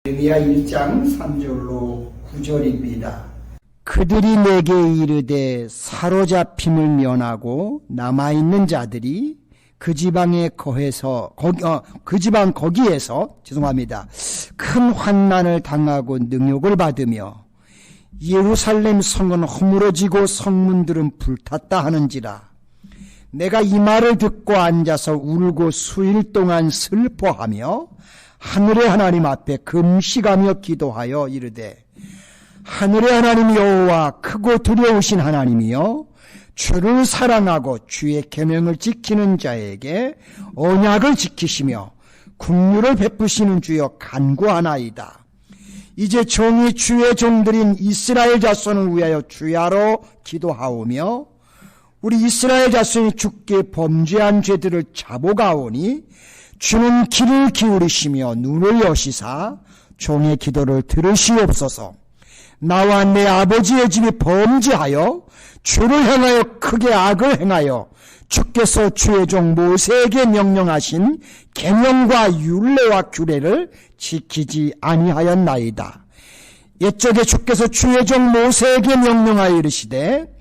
느헤미야 1장 3절로 9절입니다. 그들이 내게 이르되 사로잡힘을 면하고 남아있는 자들이 그 지방에 거기에서 큰 환난을 당하고 능욕을 받으며 예루살렘 성은 허물어지고 성문들은 불탔다 하는지라. 내가 이 말을 듣고 앉아서 울고 수일 동안 슬퍼하며 하늘의 하나님 앞에 금식하며 기도하여 이르되, 하늘의 하나님 여호와 크고 두려우신 하나님이여, 주를 사랑하고 주의 계명을 지키는 자에게 언약을 지키시며 긍휼을 베푸시는 주여 간구하나이다. 이제 종이 주의 종들인 이스라엘 자손을 위하여 주야로 기도하오며 우리 이스라엘 자손이 주께 범죄한 죄들을 자복하오니 주는 귀를 기울이시며 눈을 여시사 종의 기도를 들으시옵소서. 나와 내 아버지의 집이 범죄하여 주를 향하여 크게 악을 행하여 주께서 주의 종 모세에게 명령하신 계명과 율례와 규례를 지키지 아니하였나이다. 옛적에 주께서 주의 종 모세에게 명령하여 이르시되,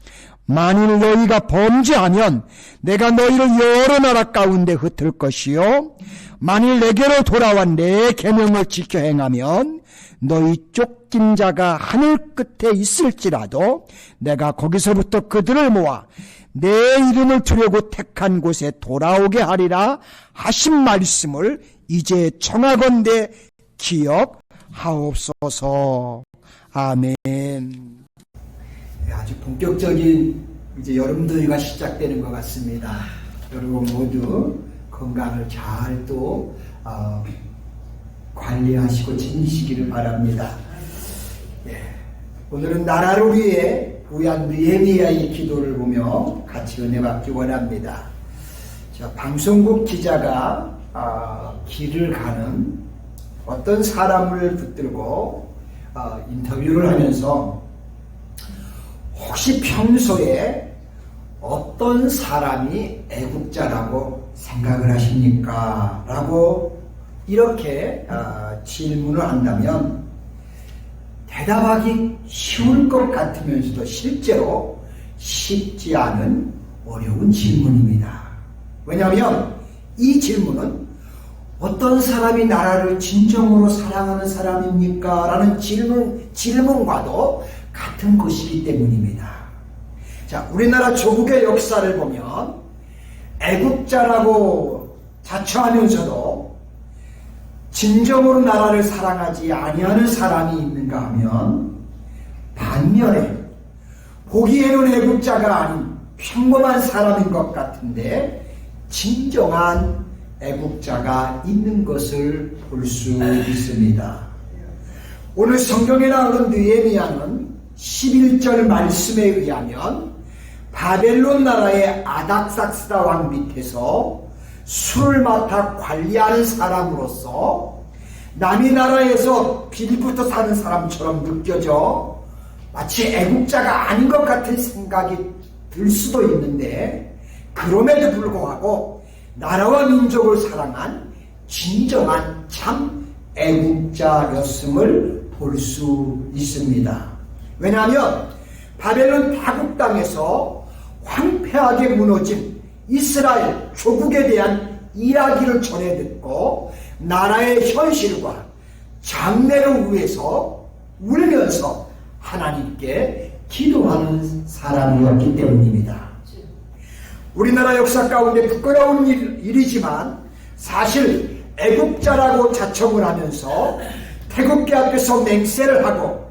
만일 너희가 범죄하면 내가 너희를 여러 나라 가운데 흩을 것이요, 만일 내게로 돌아와 내 계명을 지켜 행하면 너희 쫓긴 자가 하늘 끝에 있을지라도 내가 거기서부터 그들을 모아 내 이름을 두려고 택한 곳에 돌아오게 하리라 하신 말씀을 이제 청하건대 기억하옵소서. 아멘. 아주 본격적인 이제 여름더위가 시작되는 것 같습니다. 여러분 모두 건강을 잘 또 관리하시고 지키시기를 바랍니다. 오늘은 나라를 위해 부한 느헤미야의 기도를 보며 같이 은혜 받기 원합니다. 방송국 기자가 길을 가는 어떤 사람을 붙들고 인터뷰를 하면서 혹시 평소에 어떤 사람이 애국자라고 생각을 하십니까? 라고 이렇게 질문을 한다면 대답하기 쉬울 것 같으면서도 실제로 쉽지 않은 어려운 질문입니다. 왜냐하면 이 질문은 어떤 사람이 나라를 진정으로 사랑하는 사람입니까? 라는 질문과도 같은 것이기 때문입니다. 자, 우리나라 조국의 역사를 보면 애국자라고 자처하면서도 진정으로 나라를 사랑하지 아니하는 사람이 있는가 하면 반면에 보기에는 애국자가 아닌 평범한 사람인 것 같은데 진정한 애국자가 있는 것을 볼 수 있습니다. 오늘 성경에 나오는 느헤미야는 11절 말씀에 의하면 바벨론 나라의 아닥삭스다 왕 밑에서 술을 맡아 관리하는 사람으로서 남이 나라에서 빌부터 사는 사람처럼 느껴져 마치 애국자가 아닌 것 같은 생각이 들 수도 있는데, 그럼에도 불구하고 나라와 민족을 사랑한 진정한 참 애국자였음을 볼 수 있습니다. 왜냐하면 바벨론 다국 땅에서 황폐하게 무너진 이스라엘 조국에 대한 이야기를 전해 듣고 나라의 현실과 장래를 위해서 울면서 하나님께 기도하는 사람이었기 때문입니다. 우리나라 역사 가운데 부끄러운 일이지만 사실 애국자라고 자청을 하면서 태극기 앞에서 맹세를 하고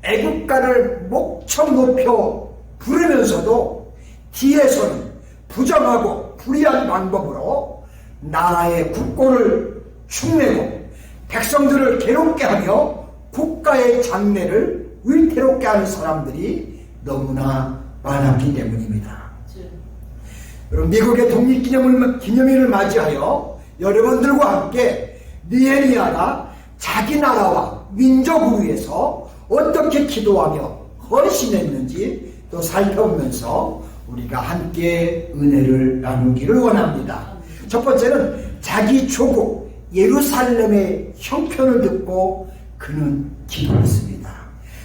애국가를 목청 높여 부르면서도 뒤에서는 부정하고 불의한 방법으로 나라의 국고를 축내고 백성들을 괴롭게 하며 국가의 장래를 위태롭게 하는 사람들이 너무나 많았기 때문입니다. 여러분, 미국의 독립기념일을 맞이하여 여러분들과 함께 느헤미야가 자기 나라와 민족을 위해서 어떻게 기도하며 헌신했는지 또 살펴보면서 우리가 함께 은혜를 나누기를 원합니다. 첫 번째는 자기 조국 예루살렘의 형편을 듣고 그는 기도했습니다.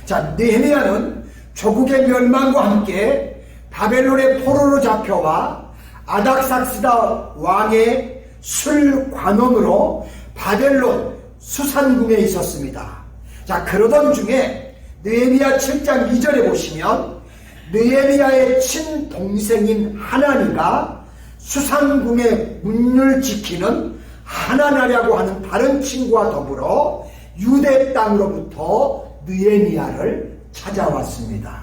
자, 느헤미야는 조국의 멸망과 함께 바벨론의 포로로 잡혀와 아닥삭스다 왕의 술관원으로 바벨론 수산궁에 있었습니다. 자, 그러던 중에 느헤미야 7장 2절에 보시면 느헤미야의 친동생인 하나니가 수산궁의 문을 지키는 하나나라고 하는 다른 친구와 더불어 유대 땅으로부터 느헤미야를 찾아왔습니다.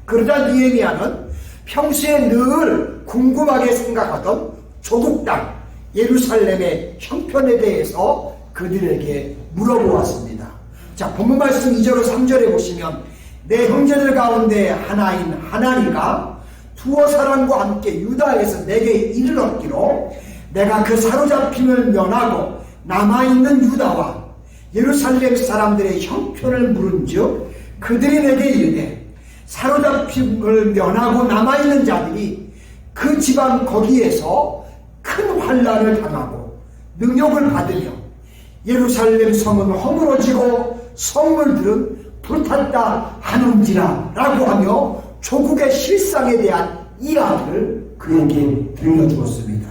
그러자 느헤미야는 평소에 늘 궁금하게 생각하던 조국 땅 예루살렘의 형편에 대해서 그들에게 물어보았습니다. 자, 본문 말씀 2절 3절에 보시면 내 형제들 가운데 하나인 하나니가 두어 사람과 함께 유다에서 내게 이르렀기로 내가 그 사로잡힘을 면하고 남아있는 유다와 예루살렘 사람들의 형편을 물은즉 그들이 내게 이르되 사로잡힘을 면하고 남아있는 자들이 그 지방 거기에서 큰 환난을 당하고 능욕을 받으며 예루살렘 성은 허물어지고 성물들은 불탔다 하는지라 라고 하며 조국의 실상에 대한 이야기를 그에게 들려주었습니다.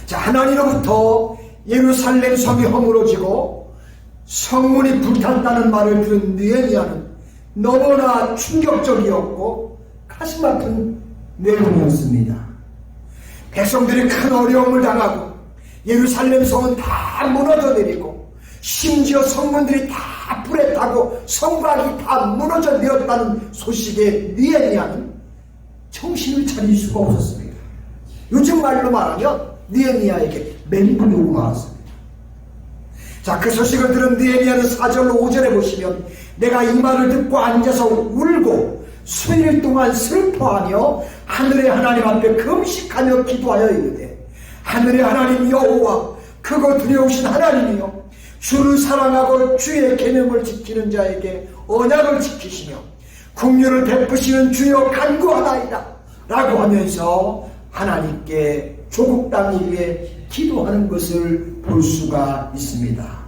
자, 하나님으로부터 예루살렘 성이 허물어지고 성문이 불탔다는 말을 들은 느헤미야는 너무나 충격적이었고 가슴 아픈 내용이었습니다. 백성들이 큰 어려움을 당하고 예루살렘 성은 다 무너져 내리고 심지어 성문들이 다 불에 타고 성곽이 다 무너져 내렸다는 소식에 느헤미야는 정신을 차릴 수가 없었습니다. 요즘 말로 말하면 느헤미야에게 멘붕이 오고 말았습니다. 자, 그 소식을 들은 느헤미야는 4절로 5절에 보시면 내가 이 말을 듣고 앉아서 울고 수일 동안 슬퍼하며 하늘의 하나님 앞에 금식하며 기도하여 이르되 하늘의 하나님 여호와 크고 두려우신 하나님이여 주를 사랑하고 주의 계명을 지키는 자에게 언약을 지키시며 긍휼을 베푸시는 주여 간구하나이다 라고 하면서 하나님께 조국 땅을 위해 기도하는 것을 볼 수가 있습니다.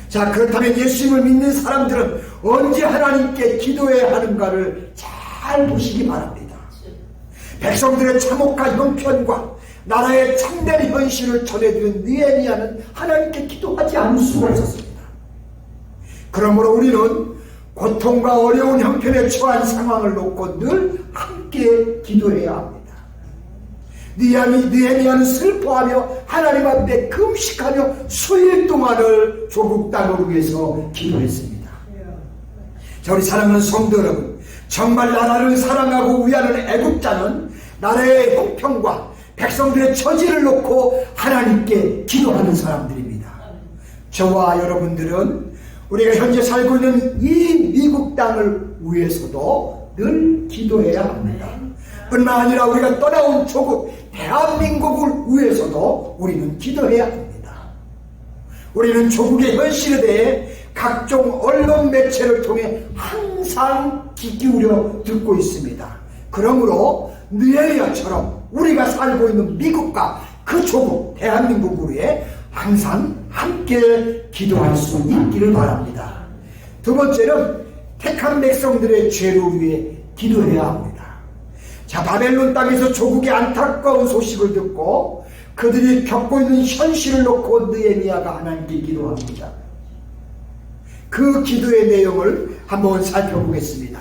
자, 그렇다면 예수님을 믿는 사람들은 언제 하나님께 기도해야 하는가를 잘 보시기 바랍니다. 백성들의 참혹한 형편과 나라의 참된 현실을 전해드린 느헤미야는 하나님께 기도하지 않을 수가 없었습니다. 그러므로 우리는 고통과 어려운 형편에 처한 상황을 놓고 늘 함께 기도해야 합니다. 느헤미야는 슬퍼하며 하나님 앞에 금식하며 수일 동안을 조국 땅을 위해서 기도했습니다. 자, 우리 사랑하는 성도 여러분, 정말 나라를 사랑하고 위하는 애국자는 나라의 형편과 백성들의 처지를 놓고 하나님께 기도하는 사람들입니다. 저와 여러분들은 우리가 현재 살고 있는 이 미국 땅을 위해서도 늘 기도해야 합니다. 뿐만 아니라 우리가 떠나온 조국 대한민국을 위해서도 우리는 기도해야 합니다. 우리는 조국의 현실에 대해 각종 언론 매체를 통해 항상 귀 기울여 듣고 있습니다. 그러므로 느헤미야처럼 우리가 살고 있는 미국과 그 조국 대한민국을 위해 항상 함께 기도할 수 있기를 바랍니다. 두 번째는 택한 백성들의 죄를 위해 기도해야 합니다. 자, 바벨론 땅에서 조국의 안타까운 소식을 듣고 그들이 겪고 있는 현실을 놓고 느헤미야가 하나님께 기도합니다. 그 기도의 내용을 한번 살펴보겠습니다.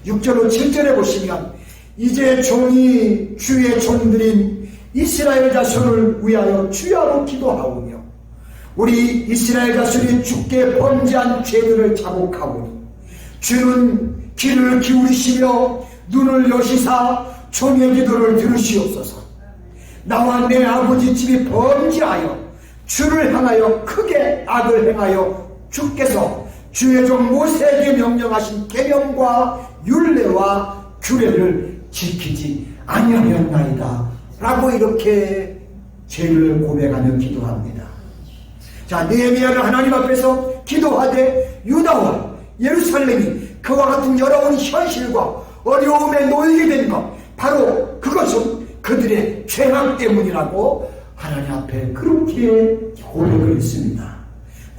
6절로 7절에 보시면 이제 종이 주의 종들인 이스라엘 자손을 위하여 주야로 기도하오며 우리 이스라엘 자손이 주께 범죄한 죄들을 자복하오니 주는 귀를 기울이시며 눈을 여시사 종의 기도를 들으시옵소서. 나와 내 아버지 집이 범죄하여 주를 향하여 크게 악을 행하여 주께서 주의 종 모세에게 명령하신 계명과 율례와 규례를 지키지 아니하였나이다 라고 이렇게 죄를 고백하며 기도합니다. 자, 느헤미야는 하나님 앞에서 기도하되 유다와 예루살렘이 그와 같은 여러분 현실과 어려움에 놓이게 된 것, 바로 그것은 그들의 죄악 때문이라고 하나님 앞에 그렇게 고백을 했습니다.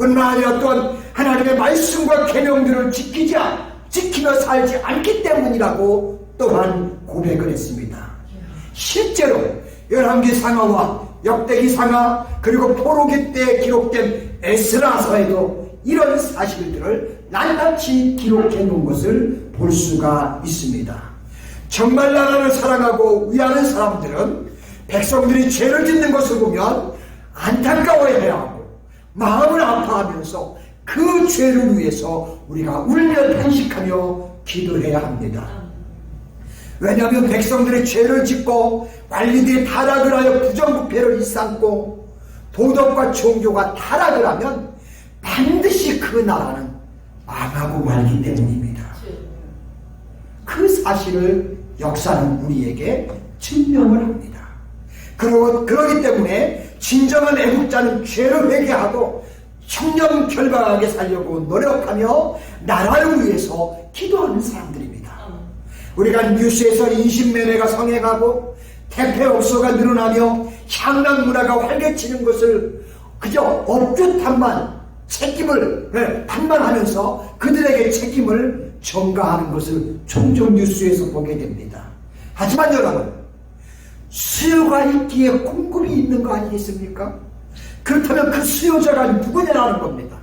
뿐만 아니라 또한 하나님의 말씀과 계명들을 지키며 살지 않기 때문이라고 또한 고백을 했습니다. 실제로 열왕기 상하와 역대기 상하 그리고 포로기 때 기록된 에스라서에도 이런 사실들을 낱낱이 기록해 놓은 것을 볼 수가 있습니다. 정말 나라를 사랑하고 위하는 사람들은 백성들이 죄를 짓는 것을 보면 안타까워해야 하고 마음을 아파하면서 그 죄를 위해서 우리가 울며 탄식하며 기도해야 합니다. 왜냐하면 백성들이 죄를 짓고 관리들이 타락을 하여 부정부패를 일삼고 도덕과 종교가 타락을 하면 반드시 그 나라는 망하고 말기 때문입니다. 그 사실을 역사는 우리에게 증명을 합니다. 그러기 때문에 진정한 애국자는 죄를 회개하고 청렴결박하게 살려고 노력하며 나라를 위해서 기도하는 사람들입니다. 우리가 뉴스에서 인신매매가 성행하고 대패업소가 늘어나며 향락 문화가 활개치는 것을 그저 업주탄만 책임을 판단하면서 그들에게 책임을 전가하는 것을 종종 뉴스에서 보게 됩니다. 하지만 여러분, 수요가 있기에 공급이 있는 거 아니겠습니까? 그렇다면 그 수요자가 누구냐라는 겁니다.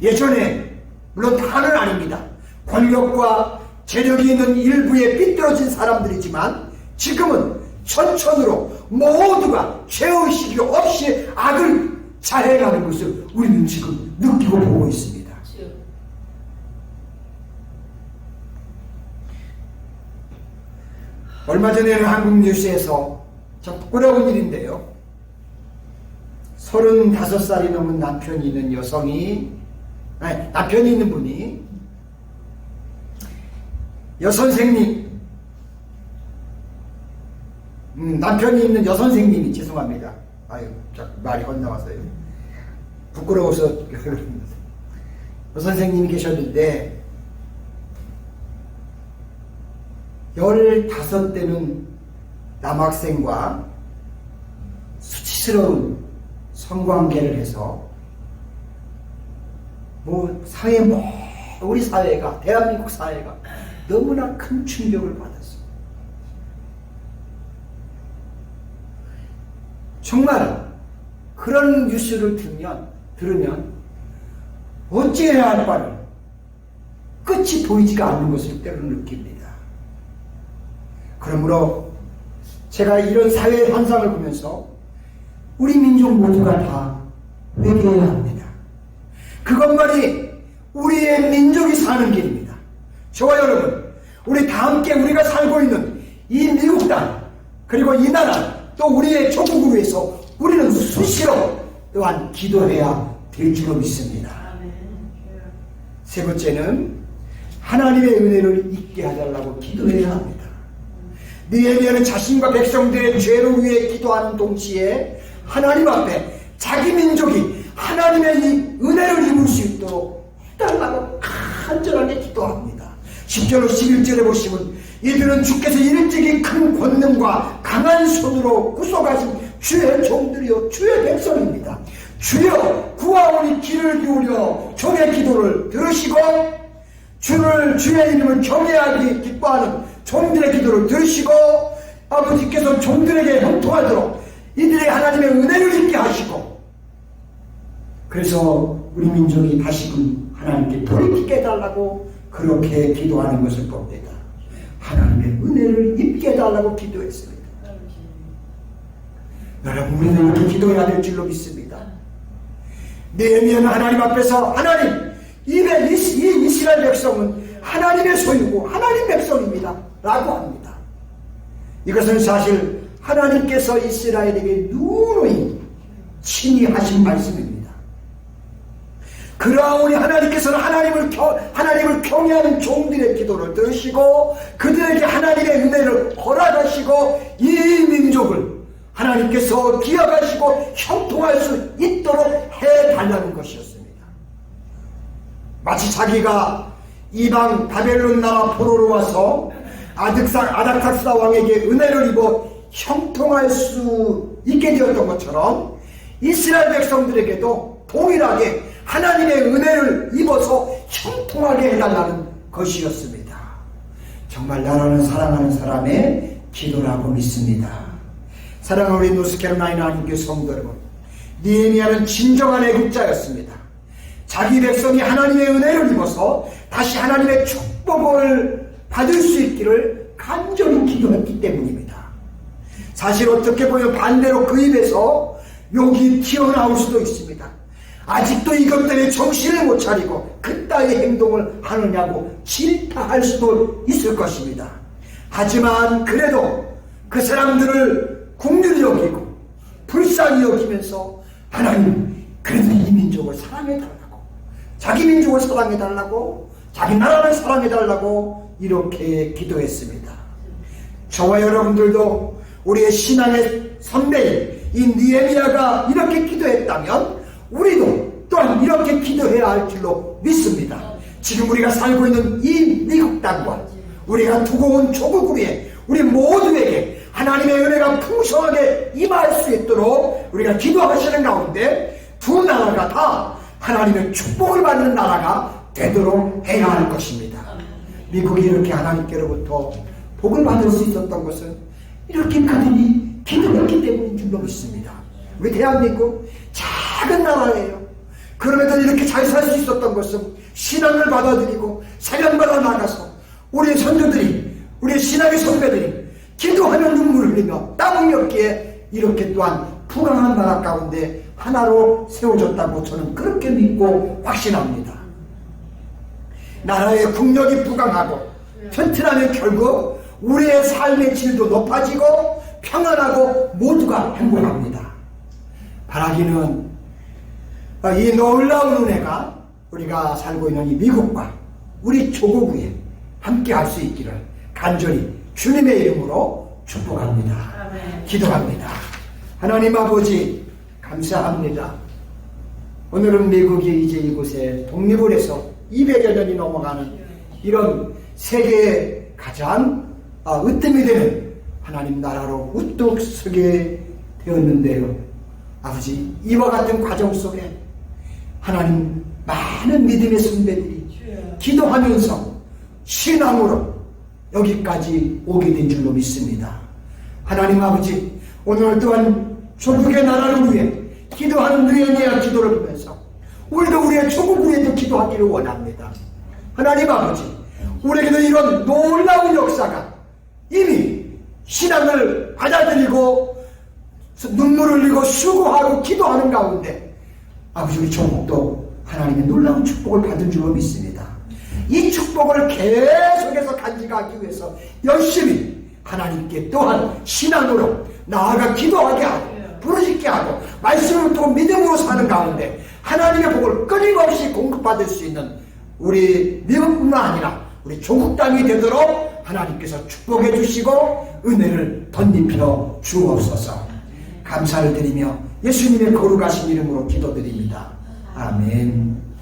예전에 물론 다는 아닙니다. 권력과 재력이 있는 일부에 삐뚤어진 사람들이지만 지금은 천천으로 모두가 죄의식이 없이 악을 자해가는 것을 우리는 지금 느끼고 보고 있습니다. 얼마 전에는 한국 뉴스에서 참 부끄러운 일인데요. 35살이 넘은 남편이 있는 분이 여선생님, 남편이 있는 여선생님이, 죄송합니다. 말이 헛나왔어요. 부끄러워서. 여선생님이 계셨는데 15대는 남학생과 수치스러운 성관계를 해서 우리 사회가, 대한민국 사회가 너무나 큰 충격을 받았어요. 정말 그런 뉴스를 들으면 어찌해야 할 바를 끝이 보이지가 않는 것을 때로는 느낍니다. 그러므로 제가 이런 사회 현상을 보면서 우리 민족 모두가 다 회개해야 합니다. 그것만이 우리의 민족이 사는 길입니다. 저와 여러분, 우리 다 함께 우리가 살고 있는 이 미국 땅, 그리고 이 나라, 또 우리의 조국을 위해서 우리는 수시로 또한 기도해야 될 줄로 믿습니다. 세 번째는 하나님의 은혜를 잊게 해달라고 기도해야 합니다. 느헤미야는 자신과 백성들의 죄를 위해 기도하는 동시에 하나님 앞에 자기 민족이 하나님의 이 은혜를 입을 수 있도록 해달라고 간절하게 기도합니다. 10절로 11절에 보시면 이들은 주께서 일찍이 큰 권능과 강한 손으로 구속하신 주의 종들이요 주의 백성입니다. 주여 구하오니 귀를 기울여 종의 기도를 들으시고 주의 이름을 경외하기 기뻐하는 종들의 기도를 들으시고 아버지께서 종들에게 형통하도록 이들의 하나님의 은혜를 입게 하시고 그래서 우리 민족이 다시금 하나님께 돌이키게 해달라고 그렇게 기도하는 것을 봅니다. 하나님의 은혜를 입게 해달라고 기도했습니다. 여러분, 우리는 이렇게 기도해야 될 줄로 믿습니다. 느헤미야는 하나님 앞에서 하나님, 이 이스라엘 백성은 하나님의 소유고 하나님 백성입니다 라고 합니다. 이것은 사실 하나님께서 이스라엘에게 누누이 친히 하신 말씀입니다. 그러하오니 하나님께서는 하나님을 경외하는 종들의 기도를 들으시고 그들에게 하나님의 은혜를 허락하시고 이 민족을 하나님께서 기억하시고 형통할 수 있도록 해달라는 것이었습니다. 마치 자기가 이방 바벨론 나라 포로로 와서 아닥삭스다 왕에게 은혜를 입어 형통할 수 있게 되었던 것처럼 이스라엘 백성들에게도 동일하게 하나님의 은혜를 입어서 형통하게 해달라는 것이었습니다. 정말 나라는 사랑하는 사람의 기도라고 믿습니다. 사랑하는 우리 노스캐롤라이나 한인교회 성도 여러분, 느헤미야는 진정한 애국자였습니다. 자기 백성이 하나님의 은혜를 입어서 다시 하나님의 축복을 받을 수 있기를 간절히 기도했기 때문입니다. 사실 어떻게 보면 반대로 그 입에서 욕이 튀어나올 수도 있습니다. 아직도 이것 때문에 정신을 못 차리고 그따위 행동을 하느냐고 질타할 수도 있을 것입니다. 하지만 그래도 그 사람들을 긍휼히 여기고 불쌍히 여기면서 하나님, 그래도 이 민족을 사랑해달라고, 자기 민족을 사랑해달라고, 자기 나라를 사랑해달라고 이렇게 기도했습니다. 저와 여러분들도 우리의 신앙의 선배인 이 느헤미야가 이렇게 기도했다면 우리도 또한 이렇게 기도해야 할 줄로 믿습니다. 지금 우리가 살고 있는 이 미국 땅과 우리가 두고 온 조국 위에 우리 모두에게 하나님의 은혜가 풍성하게 임할 수 있도록 우리가 기도하시는 가운데 두 나라가 다 하나님의 축복을 받는 나라가 되도록 해야 할 것입니다. 미국이 이렇게 하나님께로부터 복을 받을 수 있었던 것은 이렇게 그들이 기도했기 때문인 줄로 믿습니다. 우리 대한민국 작은 나라예요. 그럼에도 이렇게 잘 살 수 있었던 것은 신앙을 받아들이고 사명받아 나가서 우리의 선조들이, 우리의 신앙의 선배들이 기도하며 눈물을 흘리며 땀 흘렸기에 이렇게 또한 부강한 나라 가운데 하나로 세워졌다고 저는 그렇게 믿고 확신합니다. 나라의 국력이 부강하고 튼튼하면 결국 우리의 삶의 질도 높아지고 평안하고 모두가 행복합니다. 바라기는 이 놀라운 은혜가 우리가 살고 있는 이 미국과 우리 조국 위에 함께 할 수 있기를 간절히 주님의 이름으로 축복합니다. 기도합니다. 하나님 아버지 감사합니다. 오늘은 미국이 이제 이곳에 독립을 해서 200여 년이 넘어가는 이런 세계의 가장 으뜸이 되는 하나님 나라로 우뚝 서게 되었는데요. 아버지, 이와 같은 과정 속에 하나님 많은 믿음의 선배들이 기도하면서 신앙으로 여기까지 오게 된 줄로 믿습니다. 하나님 아버지, 오늘 또한 조국의 나라를 위해 기도하는 느헤미야 기도를 보면서 우리도 우리의 조국 위에도 기도하기를 원합니다. 하나님 아버지, 우리에게도 이런 놀라운 역사가 이미 신앙을 받아들이고 눈물을 흘리고 수고하고 기도하는 가운데 아버지, 우리 조국도 하나님의 놀라운 축복을 받은 줄로 믿습니다. 이 축복을 계속해서 간직하기 위해서 열심히 하나님께 또한 신앙으로 나아가 기도하게 하고 부르짖게 하고 말씀을 또 믿음으로 사는 가운데 하나님의 복을 끊임없이 공급받을 수 있는 우리 미국뿐만 아니라 우리 조국 땅이 되도록 하나님께서 축복해 주시고 은혜를 덧입혀 주옵소서. 감사를 드리며 예수님의 거룩하신 이름으로 기도드립니다. 아멘.